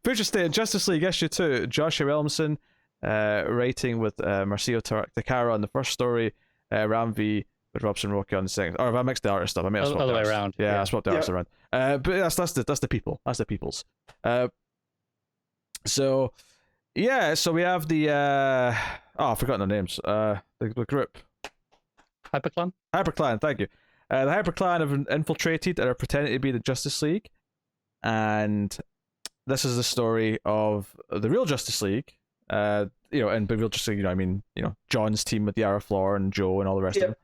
Future State Justice League issue 2. Joshua Williamson, writing with Marcio Takara on the first story. Ram V with Robson Roque on the second. Or if I mixed the artist up, I may have swapped Other the way artist. around. Yeah, I swapped the artist around. But that's the people. That's the people's. So we have the I've forgotten their names. The group. Hyperclan, thank you. The Hyperclan have infiltrated and are pretending to be the Justice League. And this is the story of the real Justice League. And by real Justice League, John's team with Yara Flor and Joe and all the rest of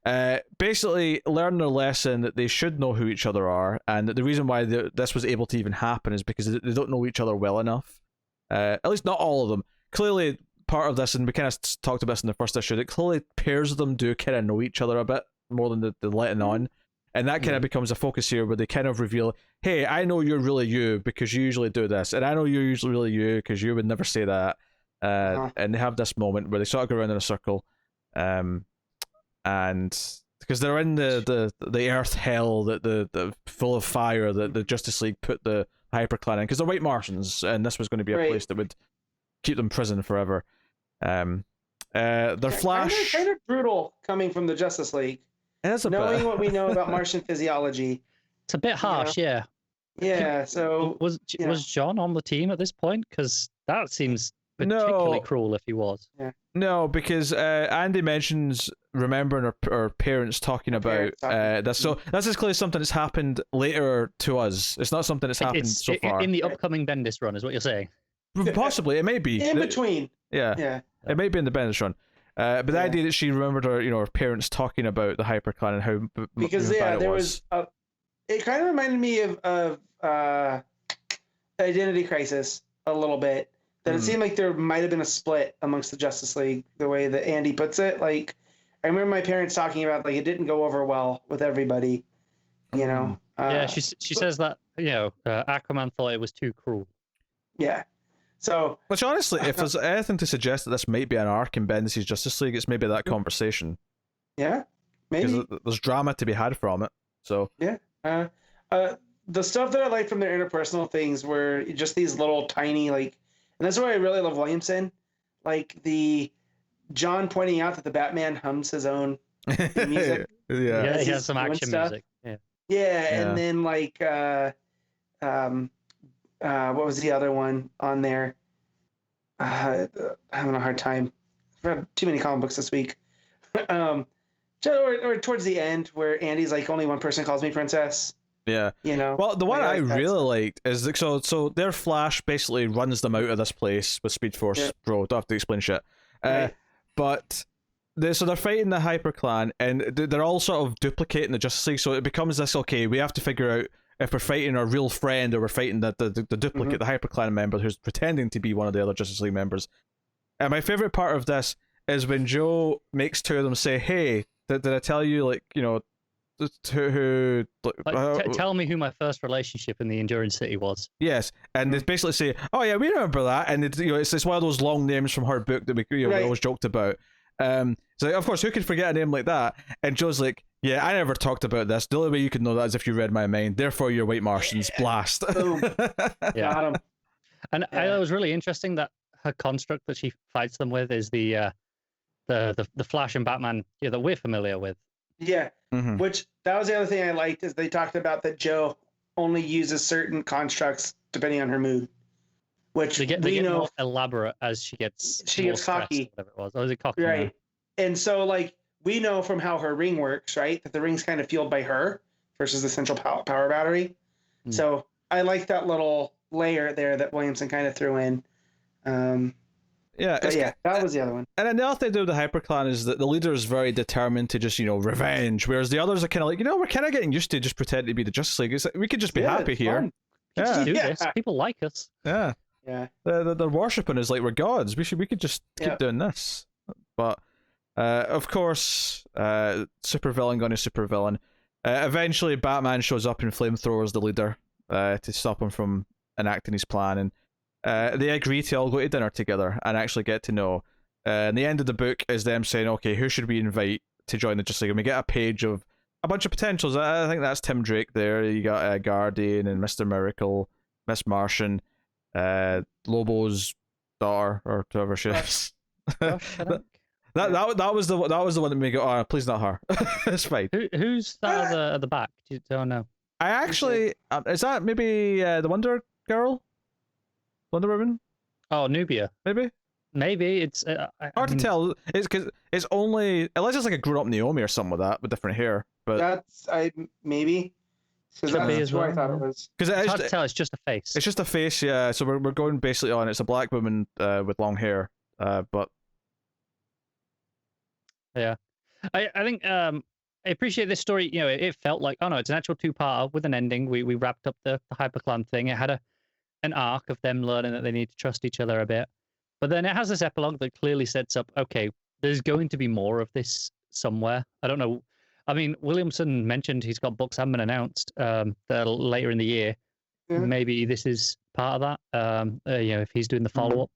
them. Basically learn their lesson that they should know who each other are, and that the reason why this was able to even happen is because they don't know each other well enough. At least not all of them. Clearly, part of this, and we kind of talked about this in the first issue, that clearly pairs of them do kind of know each other a bit more than the letting on. And that kind of becomes a focus here where they kind of reveal, hey, I know you're really you because you usually do this, and I know you're usually really you because you would never say that. And they have this moment where they sort of go around in a circle, and because they're in the Earth hell that the full of fire that the Justice League put the Hyperclan in, because they're white Martians, and this was going to be a place that would keep them in prison forever. Their Flash kind of brutal coming from the Justice League. Knowing what we know about Martian physiology, it's a bit harsh. Yeah. So was John on the team at this point? Because that seems particularly cruel if he was. No, because Andy mentions remembering her parents talking about this. So this is clearly something that's happened later to us. It's not something that's happened so far. In the upcoming Bendis run, is what you're saying? Possibly, it may be. In between. Yeah. It may be in the Bendis run. But the idea that she remembered her parents talking about the Hyperclan and how because bad there was it kind of reminded me of Identity Crisis a little bit. That it seemed like there might have been a split amongst the Justice League, the way that Andy puts it. Like, I remember my parents talking about it didn't go over well with everybody. She says that Aquaman thought it was too cruel. Yeah. So, which honestly, if there's anything to suggest that this might be an arc in Bendis' Justice League, it's maybe that conversation. Yeah, maybe. Because there's drama to be had from it. So yeah, the stuff that I like from their interpersonal things were just these little tiny and that's why I really love Williamson, like the John pointing out that the Batman hums his own music. He has some action music. And then what was the other one on there? Having a hard time. I've read too many comic books this week. Or towards the end where Andy's like, only one person calls me princess. Yeah. Well, the one I really liked is so their Flash basically runs them out of this place with Speed Force. Bro, don't have to explain shit. But they're fighting the Hyperclan, and they're all sort of duplicating the Justice League. So it becomes this: okay, we have to figure out if we're fighting our real friend or we're fighting the duplicate, the Hyperclan member who's pretending to be one of the other Justice League members. And my favorite part of this is when Joe makes two of them say, "Hey, did I tell you tell me who my first relationship in the Enduring City was?" Yes, and they basically say, "Oh yeah, we remember that," and it's one of those long names from her book that we always joked about. So of course, who could forget a name like that? And Joe's like, "Yeah, I never talked about this. The only way you could know that is if you read my mind. Therefore, you're white Martians." Blast. Boom. Got him. And I thought it was really interesting that her construct that she fights them with is the Flash and Batman that we're familiar with. Yeah. Which that was the other thing I liked is they talked about that Joe only uses certain constructs depending on her mood. Which they get more elaborate as she gets cocky. Whatever it was. Oh, is it cocky? Right. And so we know from how her ring works, right? That the ring's kind of fueled by her versus the central power battery. So I like that little layer there that Williamson kind of threw in. That was the other one. And then the other thing to do with the Hyperclan is that the leader is very determined to just, revenge, whereas the others are kind of like, we're kind of getting used to just pretending to be the Justice League. It's like, we could just be happy here. Fun. Do this. People like us. Yeah. Yeah. They're worshipping us like we're gods. We could just keep doing this. But of course, supervillain gonna supervillain. Eventually, Batman shows up and flamethrowers the leader to stop him from enacting his plan, and they agree to all go to dinner together and actually get to know. And the end of the book is them saying, okay, who should we invite to join the Justice League? And we get a page of a bunch of potentials. I think that's Tim Drake there. You got Guardian and Mr. Miracle, Miss Martian. Lobo's daughter or whoever she is. Josh, I think. That was the one that made me go, oh, please not her. It's fine. Who's that at the back? Don't know. I actually is that maybe the Wonder Girl, Wonder Woman? Oh, Nubia. Maybe it's hard to tell. It's because it's only unless it's like a grown up Naomi or something like that with different hair. But that's maybe. Because that's who I thought it was. Because it's hard to tell. It's just a face. It's just a face, yeah. So we're going basically on. It's a black woman with long hair, but yeah, I think I appreciate this story. You know, it felt like it's an actual two-parter with an ending. We wrapped up the hyperclan thing. It had an arc of them learning that they need to trust each other a bit, but then it has this epilogue that clearly sets up. Okay, there's going to be more of this somewhere. I don't know. I mean, Williamson mentioned he's got books haven't been announced that are later in the year. Yeah. Maybe this is part of that. If he's doing the follow-up,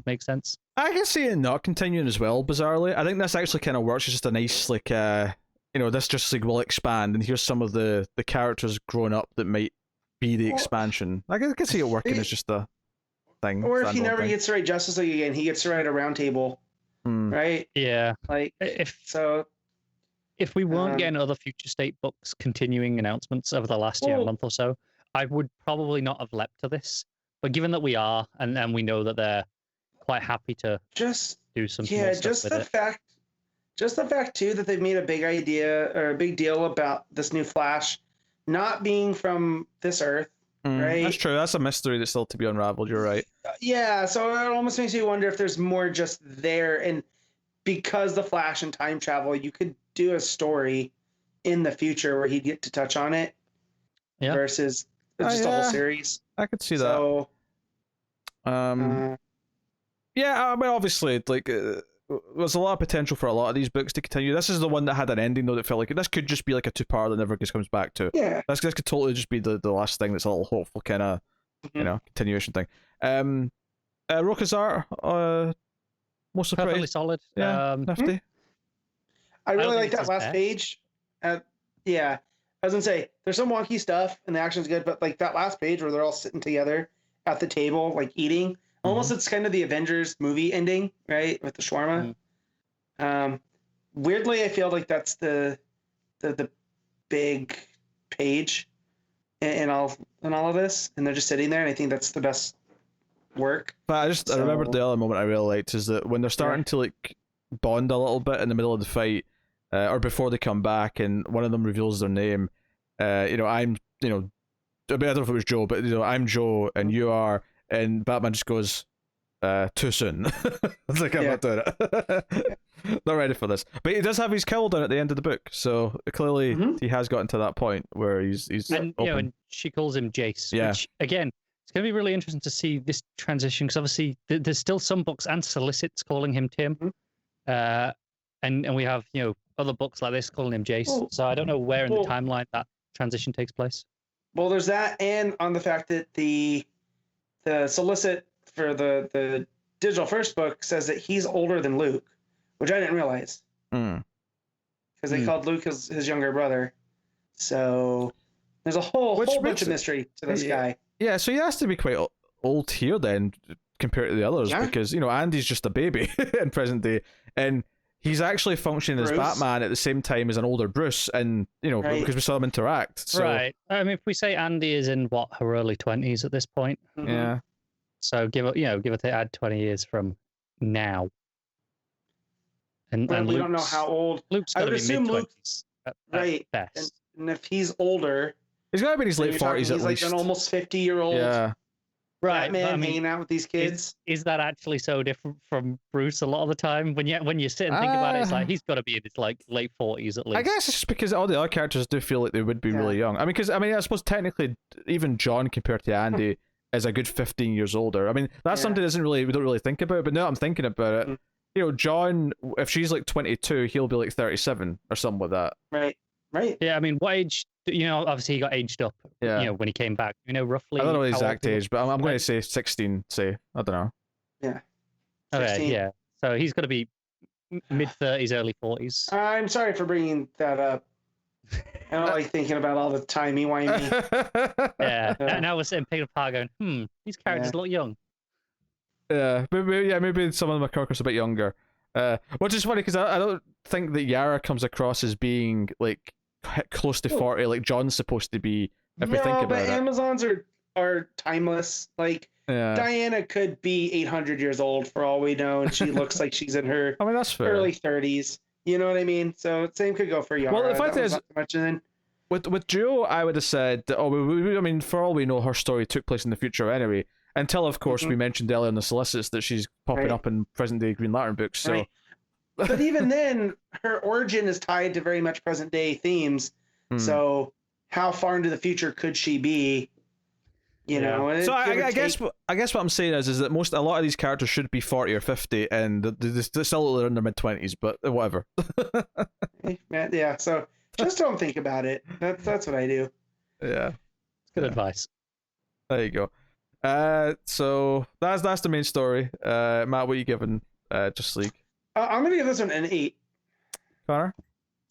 makes sense. I can see it not continuing as well, bizarrely. I think this actually kind of works. It's just a nice, like, this just like will expand, and here's some of the characters growing up that might be the expansion. I can see it working as just a thing. Or if he never gets to write Justice League again, he gets to write a roundtable, right? Yeah. Like, if we weren't getting other Future State books continuing announcements over the last month or so, I would probably not have leapt to this. But given that we are, and we know that they're quite happy to just do some more stuff just the fact too that they've made a big deal about this new Flash not being from this Earth, right? That's true. That's a mystery that's still to be unraveled. You're right. Yeah, so it almost makes me wonder if there's more just there, and because the Flash and time travel, you could do a story in the future where he'd get to touch on it, versus just a whole series. I could see that. Yeah, I mean, obviously, like, there's a lot of potential for a lot of these books to continue. This is the one that had an ending, though, that felt like this could just be like a two-part that never comes back to. Yeah. This could totally just be the last thing that's a little hopeful kind of, continuation thing. Roka's art, mostly perfectly pretty solid. Yeah, nifty. I really like that last page. Yeah, I was gonna say there's some wonky stuff and the action's good, but like that last page where they're all sitting together at the table, like eating, almost it's kind of the Avengers movie ending, right, with the shawarma. Weirdly, I feel like that's the big page in all of this, and they're just sitting there, and I think that's the best work. But I remembered the other moment I really liked is that when they're starting to like bond a little bit in the middle of the fight, or before they come back, and one of them reveals their name. I'm, I mean, I don't know if it was Joe, but I'm Joe and you are, and Batman just goes, too soon. It's like, I'm not doing it. Not ready for this. But he does have his cowl down at the end of the book, so clearly he has gotten to that point where he's and open. And she calls him Jace. Yeah. Which, again, it's going to be really interesting to see this transition, because obviously there's still some books and solicits calling him Tim. And we have, other books like this calling him Jace. So I don't know where in the timeline that transition takes place. Well, there's that, and on the fact that the solicit for the digital first book says that he's older than Luke, which I didn't realize. Because they called Luke his younger brother. So there's a whole bunch of mystery to this guy. Yeah, so he has to be quite old here then, compared to the others, because, Andy's just a baby in present day, and he's actually functioning as Batman at the same time as an older Bruce, and, because we saw them interact. So. Right. I mean, if we say Andy is in, her early 20s at this point. Yeah. So give it to add 20 years from now. And we don't know how old. Luke's got to be mid-20s at best. And if he's older... He's got to be in his late 40s at least. He's like an almost 50-year-old right, Batman hanging out with these kids. Is that actually so different from Bruce a lot of the time? When you sit and think about it, it's like he's got to be in his late 40s at least. I guess it's just because all the other characters do feel like they would be really young. I mean, I suppose technically even John compared to Andy is a good 15 years older. I mean, that's something we don't really think about, but now I'm thinking about it. John, if she's like 22, he'll be like 37 or something like that. Right. Yeah, I mean, what age? Obviously he got aged up. When he came back. Roughly. I don't know the exact age, but I'm going to say 16. Say, I don't know. Yeah. Okay. Yeah. So he's got to be mid 30s, early 40s. I'm sorry for bringing that up. I don't like thinking about all the timey-wimey. Yeah. Yeah. Now we're sitting picking apart going, these characters look young. Yeah, maybe some of the McCorkers a bit younger. Which is funny because I don't think that Yara comes across as being like close to 40, like John's supposed to be. If we think about but it, Amazons are timeless. Like yeah. Diana could be 800 years old for all we know, and she looks like she's in her I mean, that's fair. early 30s. You know what I mean? So same could go for Yara. Well, the fact That was is, not so much. And then with Duo, I would have said, that, I mean, for all we know, her story took place in the future anyway. Until, of course, we mentioned earlier in the solicits that she's popping up in present-day Green Lantern books. So, but even then, her origin is tied to very much present-day themes. So, how far into the future could she be? You know. So I guess what I'm saying is that a lot of these characters should be 40 or 50, and they're still in their mid-20s, but whatever. Yeah. So just don't think about it. That's what I do. Yeah. Good advice. There you go. So that's the main story. Matt, what are you giving Justice League? I'm gonna give this one an 8. Connor?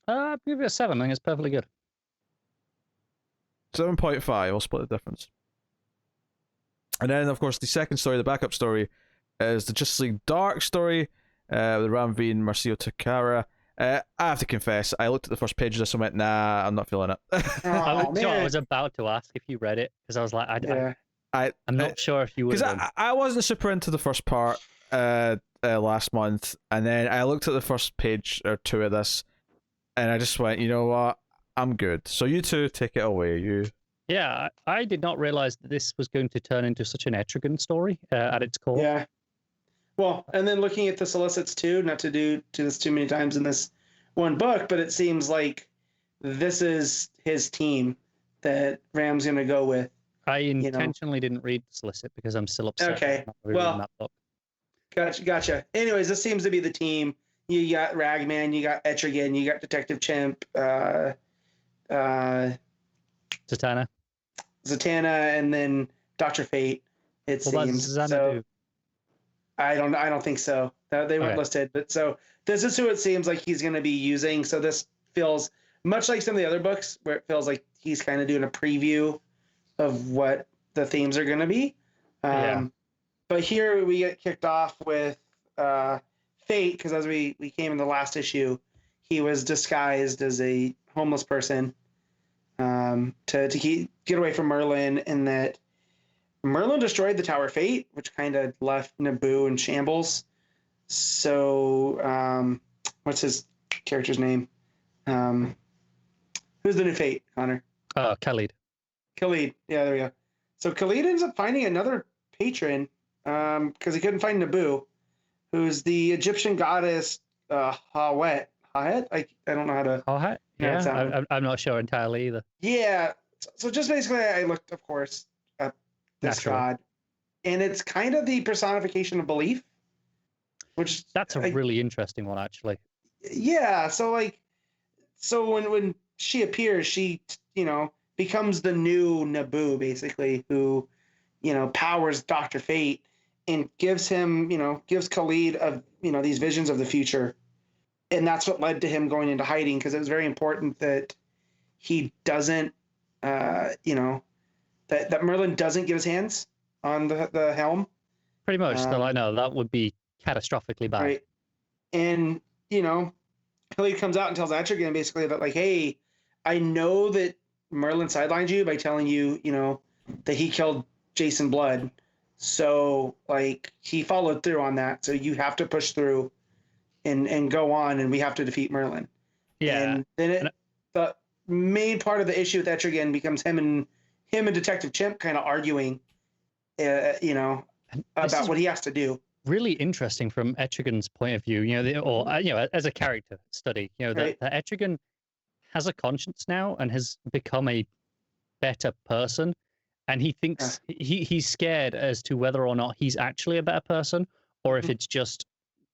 I'll give it a 7. I think it's perfectly good. 7.5. I'll split the difference. And then, of course, the second story, the backup story, is the Justice League Dark story, with Ram V and Marcio Takara. I have to confess, I looked at the first page of this and went, nah, I'm not feeling it. Oh, man. I was about to ask if you read it, because I was like, I'm not sure if you would. Because I wasn't super into the first part last month, and then I looked at the first page or two of this, and I just went, you know what, I'm good. So you two take it away. Yeah, I did not realize that this was going to turn into such an Etrigan story at its core. Yeah. Well, and then looking at the solicits too, not to do this too many times in this one book, but it seems like this is his team that Ram's going to go with. I intentionally didn't read the solicit because I'm still upset. Okay. That book. Gotcha. Anyways, this seems to be the team. You got Ragman, you got Etrigan, you got Detective Chimp, Zatanna, and then Dr. Fate. It seems. So, I don't think so. They weren't listed, but so this is who it seems like he's going to be using. So this feels much like some of the other books, where it feels like he's kind of doing a preview of what the themes are going to be. But here we get kicked off with Fate, because as we came in the last issue, he was disguised as a homeless person to get away from Merlin, and that Merlin destroyed the Tower of Fate, which kind of left Naboo in shambles. So, what's his character's name? Who's the new Fate, Connor? Khalid. Khalid. Yeah, there we go. So Khalid ends up finding another patron because he couldn't find Naboo, who's the Egyptian goddess Hawet. Hawet? I don't know how to... Hawet? Yeah, I'm not sure entirely either. Yeah. So just basically, I looked, of course, up this god, and it's kind of the personification of belief, which... That's a really interesting one, actually. Yeah, so when she appears, she, becomes the new Naboo, basically, who, powers Dr. Fate and gives him, gives Khalid these visions of the future. And that's what led to him going into hiding, because it was very important that he doesn't, that Merlin doesn't get his hands on the helm. Pretty much. No, that would be catastrophically bad. Right. And, Khalid comes out and tells Etrigan basically that, like, hey, I know that Merlin sidelined you by telling you, that he killed Jason Blood. So, like, he followed through on that. So you have to push through and go on, and we have to defeat Merlin. Yeah. And then the main part of the issue with Etrigan becomes him and Detective Chimp kind of arguing, about what he has to do. Really interesting from Etrigan's point of view, as a character study, that Etrigan has a conscience now and has become a better person, and he thinks he's scared as to whether or not he's actually a better person, or if it's just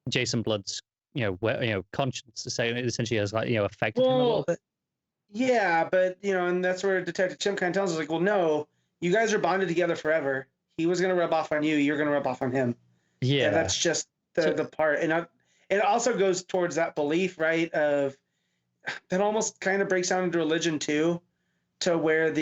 Jason Blood's conscience to say essentially has affected him a little bit. Yeah, but and that's where Detective Chimp kind of tells us, like, well, no, you guys are bonded together forever. He was gonna rub off on you. You're gonna rub off on him. Yeah, that's just the part, and it also goes towards that belief, right? Of that almost kind of breaks down into religion too, to where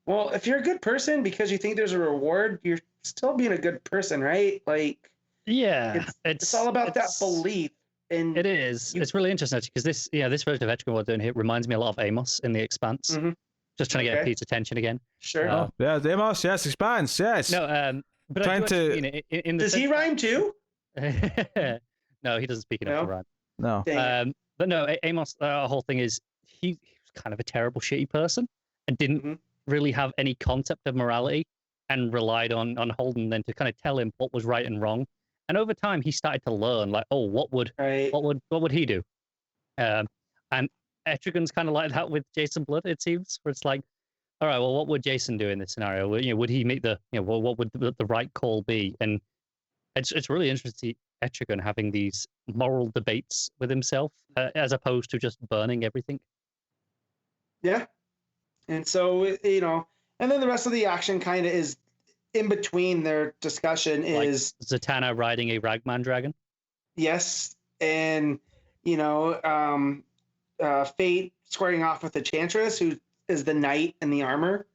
well, if you're a good person because you think there's a reward, you're still being a good person, right? Like, Yeah, it's all about that belief. And it is. It's really interesting because this version of Etrigan we're doing here reminds me a lot of Amos in The Expanse. Mhm. Just trying to get Pete's attention again. Sure. Oh, yeah, Amos, yes, Expanse, yes. No, but Trying I do to- mean in the Does he rhyme too? No, he doesn't speak enough to rhyme. No. Dang it. But no, Amos, our whole thing is he was kind of a terrible, shitty person and didn't Mhm. really have any concept of morality and relied on Holden then to kind of tell him what was right and wrong. And over time, he started to learn, like, oh, what would he do? And Etrigan's kind of like that with Jason Blood, it seems, where it's like, all right, well, what would Jason do in this scenario? Would he make what would the right call be? And it's really interesting Etrigan having these moral debates with himself as opposed to just burning everything. Yeah. And so, and then the rest of the action kind of is in between their discussion is like Zatanna riding a Ragman dragon. Yes. And, Fate squaring off with the Chantress, who is the knight in the armor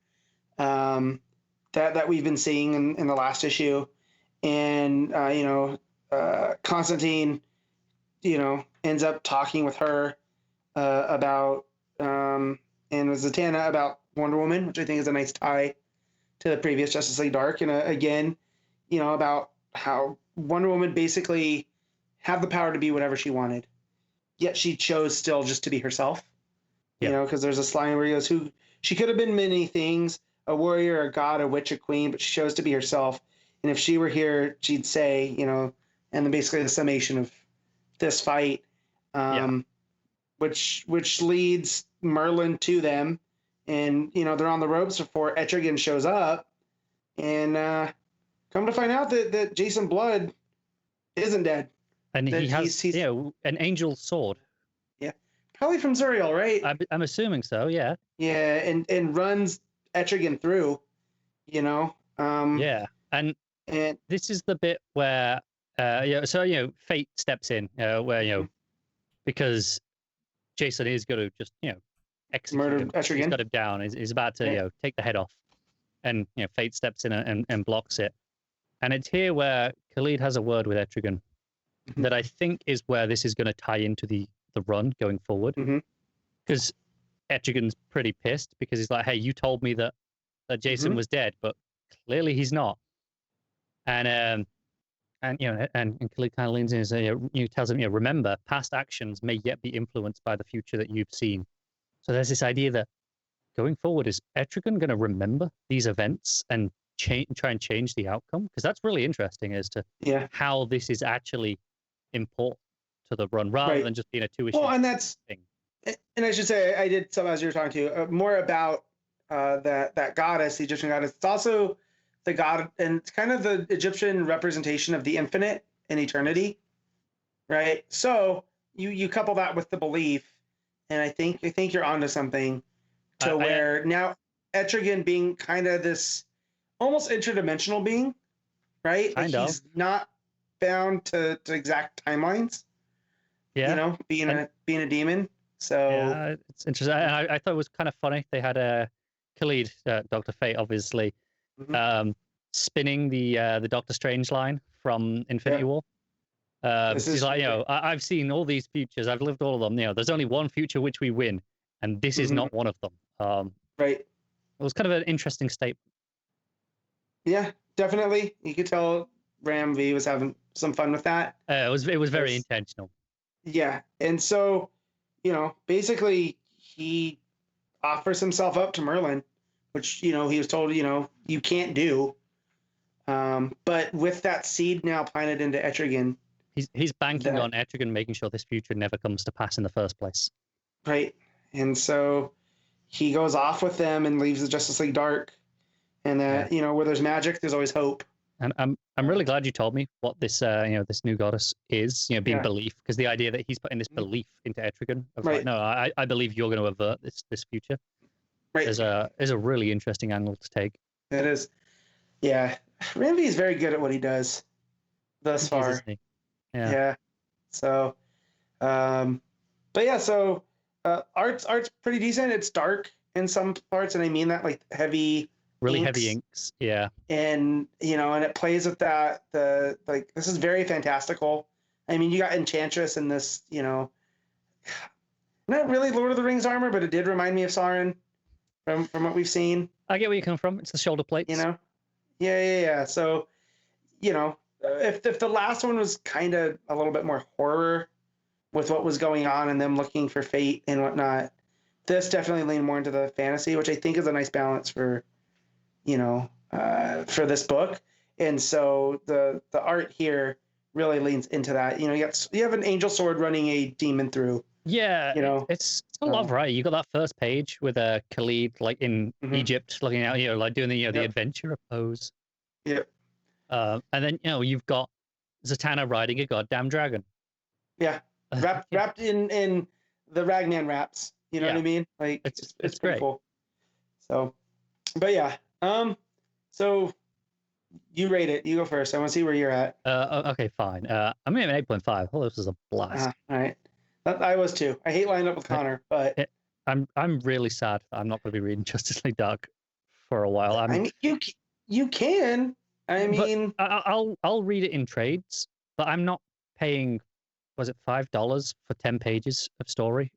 that we've been seeing in the last issue. And, Constantine, ends up talking with her about, and with Zatanna about Wonder Woman, which I think is a nice tie to the previous Justice League Dark. And again, about how Wonder Woman basically had the power to be whatever she wanted, yet she chose still just to be herself. Because there's a line where he goes, she could have been many things, a warrior, a god, a witch, a queen, but she chose to be herself. And if she were here, she'd say, and then basically the summation of this fight, which leads Merlin to them. And, they're on the ropes before Etrigan shows up. And come to find out that Jason Blood isn't dead. And he has an angel sword. Yeah. Probably from Zuriel, right? I'm assuming so, yeah. Yeah, and runs Etrigan through, Yeah, and this is the bit where, Fate steps in, where, because Jason is going to just, execute murder him. Etrigan. He's got him down. He's about to, take the head off. And, Fate steps in and blocks it. And it's here where Khalid has a word with Etrigan that I think is where this is going to tie into the run going forward. Because Etrigan's pretty pissed because he's like, hey, you told me that Jason was dead, but clearly he's not. And Khalid kind of leans in and says, tells him, remember, past actions may yet be influenced by the future that you've seen. So there's this idea that going forward, is Etrigan going to remember these events and try and change the outcome? Because that's really interesting as to how this is actually important to the run rather than just being a two-issue thing. And I should say, I did some as you were talking to more about that goddess, the Egyptian goddess. It's also the god, and it's kind of the Egyptian representation of the infinite and eternity, right? So you couple that with the belief, and I think you're onto something. Where now Etrigan being kind of this almost interdimensional being, right? He's not bound to exact timelines. Yeah, being a demon. So yeah, it's interesting. I thought it was kind of funny. They had a Khalid, Dr. Fate, obviously, spinning the Doctor Strange line from Infinity War. He's like, I've seen all these futures. I've lived all of them. There's only one future which we win, and this is not one of them. Right. It was kind of an interesting statement. Yeah, definitely. You could tell Ram V was having some fun with that. It was very intentional. Yeah, and so, basically he offers himself up to Merlin, which, he was told, you can't do. But with that seed now planted into Etrigan. He's banking on Etrigan making sure this future never comes to pass in the first place. Right. And so he goes off with them and leaves the Justice League Dark. And that, where there's magic, there's always hope. And I'm really glad you told me what this this new goddess is, being belief, because the idea that he's putting this belief into Etrigan of like, no, I believe you're going to avert this future. Right. Is a really interesting angle to take. It is. Yeah. Ramvi is very good at what he does thus far. Yeah. So but yeah, so Art's pretty decent. It's dark in some parts, and I mean that, like heavy, Really inks. heavy inks. Yeah. And and it plays with that. This is very fantastical. I mean, you got Enchantress in this. Not really Lord of the Rings armor, but it did remind me of Sauron from what we've seen. I get where you come from. It's the shoulder plates. Yeah. So, if the last one was kind of a little bit more horror with what was going on and them looking for fate and whatnot, this definitely leaned more into the fantasy, which I think is a nice balance for this book. And so the art here really leans into that. You have an angel sword running a demon through. Yeah, it's a lot of variety. You got that first page with a Khalid like in Egypt, looking out, like doing the the adventurer pose. Yep. And then you've got Zatanna riding a goddamn dragon. Yeah, wrapped in the Ragman wraps. You know what I mean? Like it's pretty great. cool. So, but yeah. So you rate it. You go first. I want to see where you're at. Okay, fine. I'm gonna have an 8.5. Oh, this is a blast. All right. I was too. I hate lining up with Connor, but I'm really sad that I'm not going to be reading Justice League Dark for a while. I mean, you can. I mean, I'll read it in trades, but I'm not paying. Was it $5 for 10 pages of story?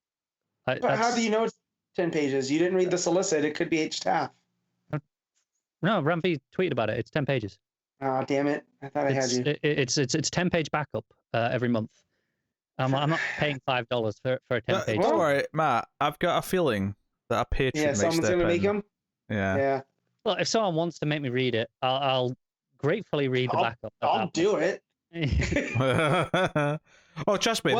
But how do you know it's 10 pages? You didn't read the solicit. It could be each half. No, Ramsey tweeted about it. It's 10 pages. Oh, damn it! I thought I had you. It's 10-page backup every month. I'm not paying $5 for a 10-page. Don't worry, Matt. I've got a feeling that a patron may someone's step gonna in. make him. Yeah. Well, if someone wants to make me read it, I'll gratefully read the backup. I'll do it. Oh, trust me.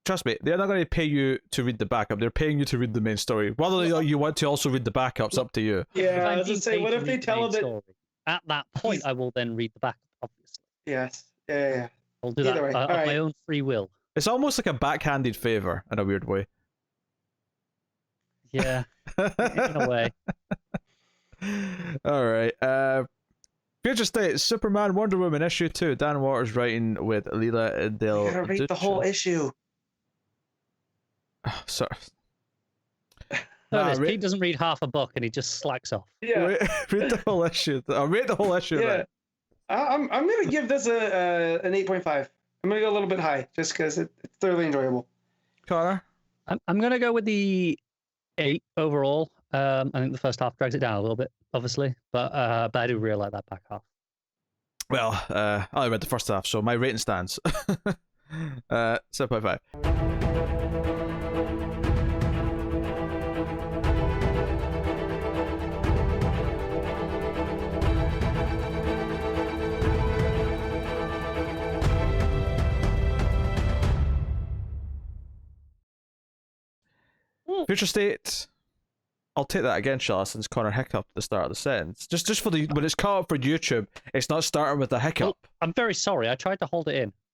Trust me, they're not going to pay you to read the backup. They're paying you to read the main story. Whether you want to also read the backups, up to you. Yeah, I was going to say, what if they tell them that... At that point, I will then read the backup, obviously. Yes. Yeah. I'll do that of my own free will. It's almost like a backhanded favor in a weird way. Yeah, in a way. All right. Future State, Superman, Wonder Woman, issue 2. Dan Waters writing with Leela Del. You gotta read the whole issue. Sorry. Pete doesn't read half a book and he just slacks off. Yeah. Read the whole issue. I'll read the whole issue. Yeah. I'm gonna give this an 8.5. I'm gonna go a little bit high just because it's thoroughly enjoyable. Connor? I'm gonna go with the 8 overall. I think the first half drags it down a little bit, obviously, but I do really like that back half. Well, I read the first half, so my rating stands. 7.5. Future State. I'll take that again, Shala, since Connor hiccuped at the start of the sentence. Just for when it's caught up for YouTube, it's not starting with a hiccup. Well, I'm very sorry. I tried to hold it in.